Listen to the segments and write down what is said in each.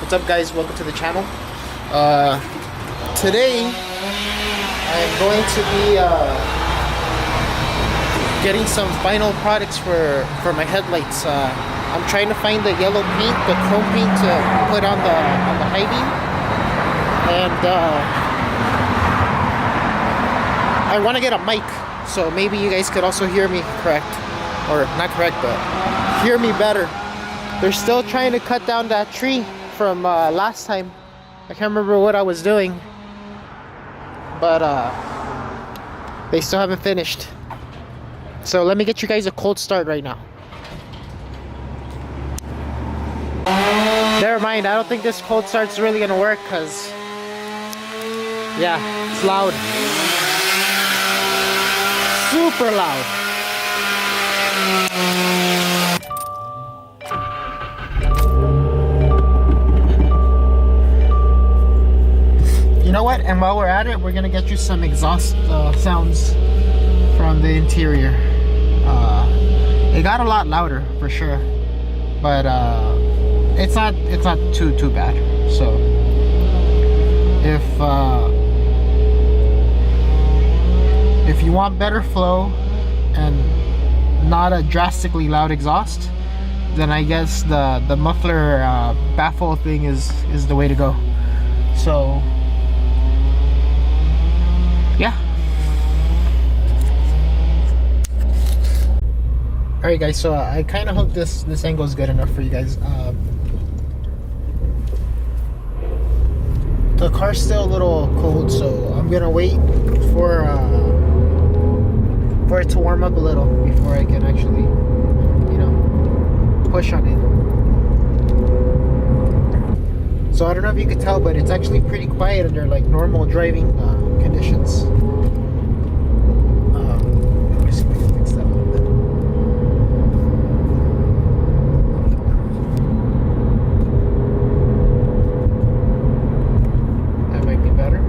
What's up, guys? Welcome to the channel. Today I'm going to be getting some final products for my headlights. I'm trying to find the yellow paint, the chrome paint to put on the high beam, and I want to get a mic so maybe you guys could also hear me correct, or not correct, but hear me better. They're still trying to cut down that tree from last time. I can't remember what I was doing, but they still haven't finished. So let me get you guys a cold start right now. Never mind, I don't think this cold start's really gonna work because, yeah, it's loud. Super loud. You know what? And while we're at it, we're gonna get you some exhaust sounds from the interior. It got a lot louder for sure, but it's not too bad. So if you want better flow and not a drastically loud exhaust, then I guess the muffler baffle thing is the way to go. So yeah. Alright guys, so I kind of hope this angle is good enough for you guys. The car's still a little cold, so I'm gonna wait for it to warm up a little before I can actually, push on it. So I don't know if you could tell, but it's actually pretty quiet under like normal driving conditions. Let me see if I can fix that a little bit. That might be better.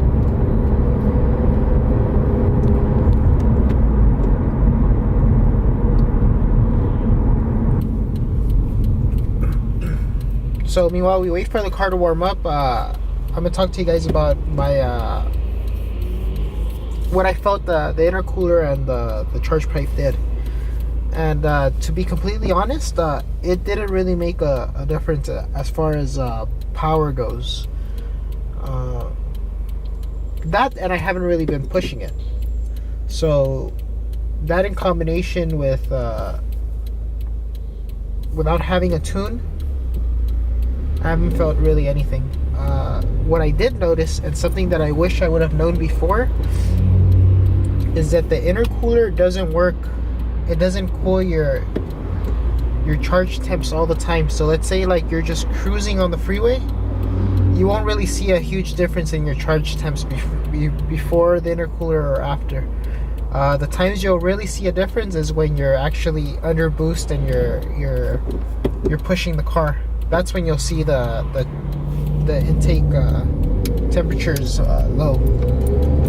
So meanwhile we wait for the car to warm up, I'm gonna talk to you guys about my what I felt the intercooler and the charge pipe did. And to be completely honest, it didn't really make a difference as far as power goes. That, and I haven't really been pushing it. So that in combination with without having a tune, I haven't felt really anything. What I did notice, and something that I wish I would have known before, is that the intercooler doesn't work. It doesn't cool your charge temps all the time. So let's say like you're just cruising on the freeway, you won't really see a huge difference in your charge temps before the intercooler or after. The times you'll really see a difference is when you're actually under boost and you're pushing the car. That's when you'll see the intake temperatures low,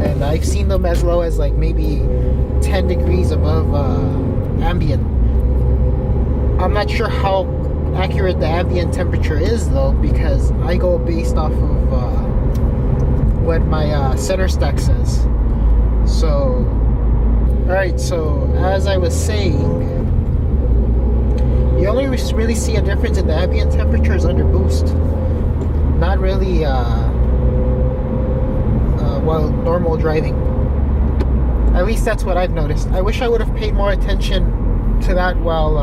and I've seen them as low as like maybe 10 degrees above ambient. I'm not sure how accurate the ambient temperature is though, because I go based off of what my center stack says. So alright, so as I was saying, you only really see a difference in the ambient temperatures under boost. Not really while normal driving. At least that's what I've noticed. I wish I would have paid more attention to that while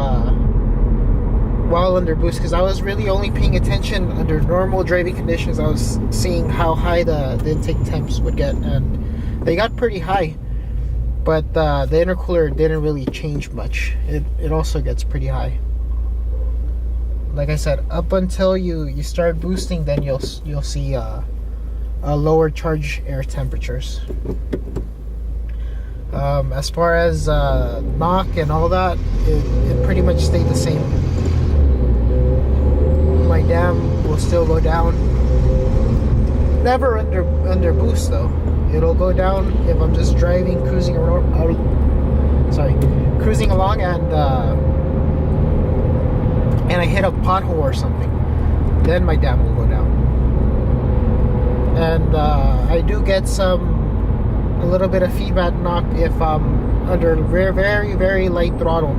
under boost, because I was really only paying attention under normal driving conditions. I was seeing how high the intake temps would get, and they got pretty high. But the intercooler didn't really change much. It also gets pretty high. Like I said, up until you start boosting, then you'll see lower charge air temperatures. As far as knock and all that, it pretty much stayed the same. My dam will still go down. Never under boost though. It'll go down if I'm just driving, cruising along, and I hit a pothole or something. then my dam will go down. And I do get a little bit of feedback knock if I'm under very, very, very light throttle,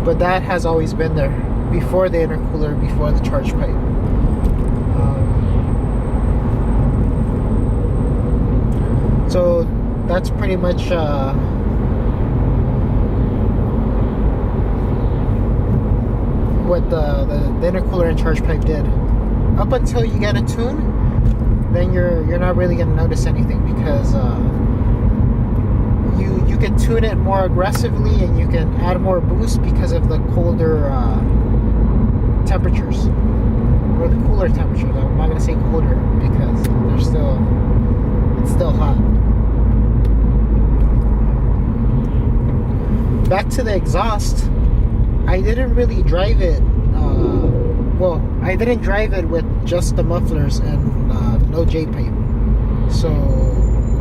but that has always been there before the intercooler, before the charge pipe. So that's pretty much what the intercooler and charge pipe did. Up until you get a tune, then you're not really gonna notice anything, because you can tune it more aggressively and you can add more boost because of the colder temperatures, or the cooler temperatures. I'm not gonna say colder because it's still hot. Back to the exhaust, I didn't really drive it. Well, I didn't drive it with just the mufflers and no J-pipe, so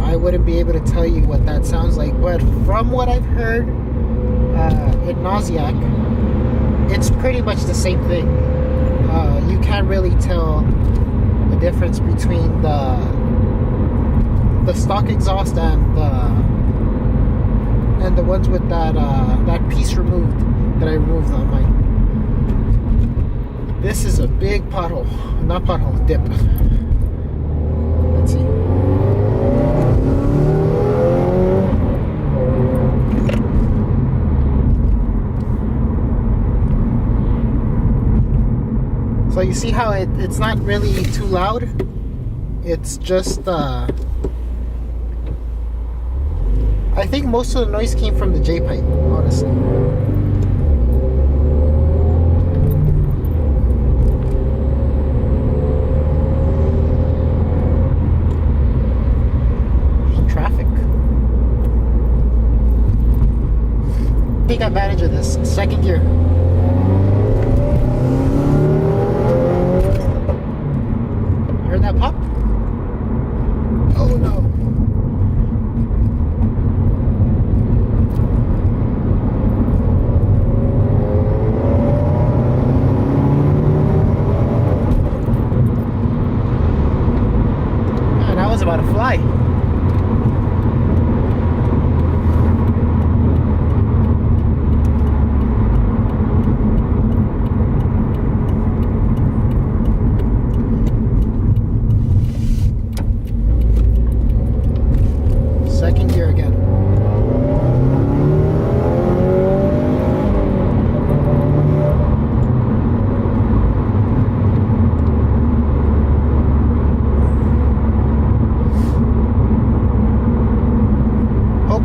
I wouldn't be able to tell you what that sounds like. But from what I've heard in Nauzyak, it's pretty much the same thing. You can't really tell the difference between the stock exhaust and the ones with that piece removed that I removed on mine. This is a big pothole, not pothole, dip. Let's see. So you see how it's not really too loud? It's just I think most of the noise came from the J-pipe, honestly. There's traffic. Take advantage of this. Second gear. Heard that pop? Oh no. About to fly. Second gear again.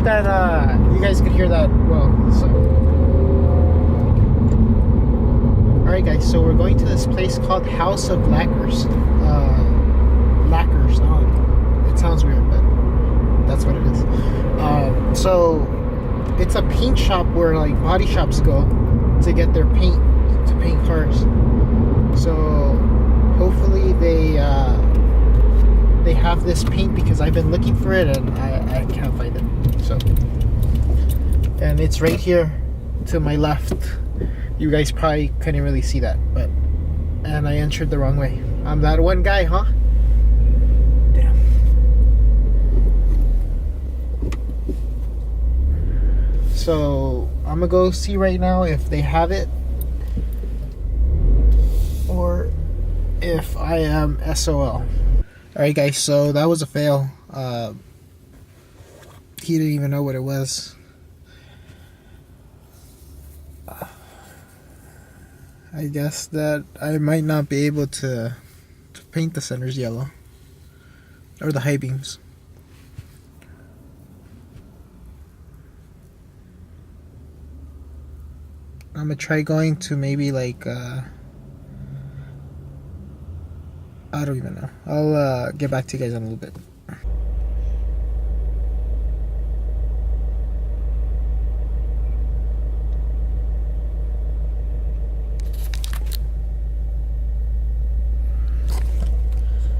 That you guys could hear that well. So alright guys, so we're going to this place called House of Lacquers. Lacquers, it sounds weird, but that's what it is. So it's a paint shop where like body shops go to get their paint, to paint cars. So hopefully they have this paint, because I've been looking for it and I can't find it. So, and it's right here to my left. You guys probably couldn't really see that, but, and I entered the wrong way. I'm that one guy, huh? Damn. So I'm gonna go see right now if they have it, or if I am SOL. Alright guys, so that was a fail. He didn't even know what it was. I guess that I might not be able to paint the centers yellow, or the high beams. I'm gonna try going to maybe like I don't even know. I'll get back to you guys in a little bit.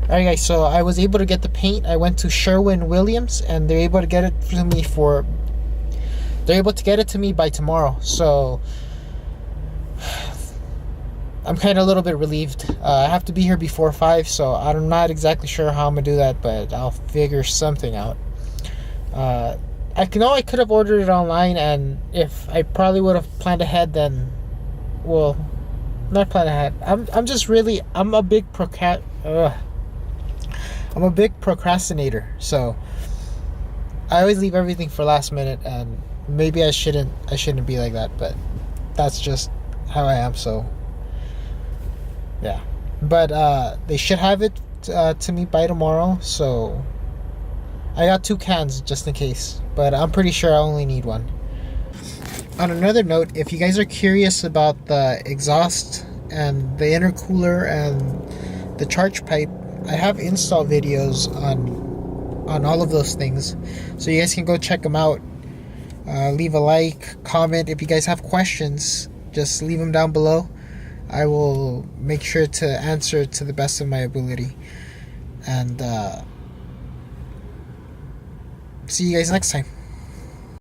Alright guys, so I was able to get the paint. I went to Sherwin-Williams and they're able to get it to me by tomorrow. So I'm kind of a little bit relieved. I have to be here before 5, so I'm not exactly sure how I'm gonna do that, but I'll figure something out. I know I could have ordered it online, and if I probably would have planned ahead, then, well, not plan ahead. I'm just really I'm a big procrastinator, so I always leave everything for last minute, and maybe I shouldn't be like that, but that's just how I am. So yeah, but they should have it to me by tomorrow. So I got 2 cans just in case, but I'm pretty sure I only need 1. On another note, if you guys are curious about the exhaust and the intercooler and the charge pipe, I have install videos on all of those things, so you guys can go check them out. Leave a like, comment. If you guys have questions, just leave them down below. I will make sure to answer to the best of my ability. And see you guys next time.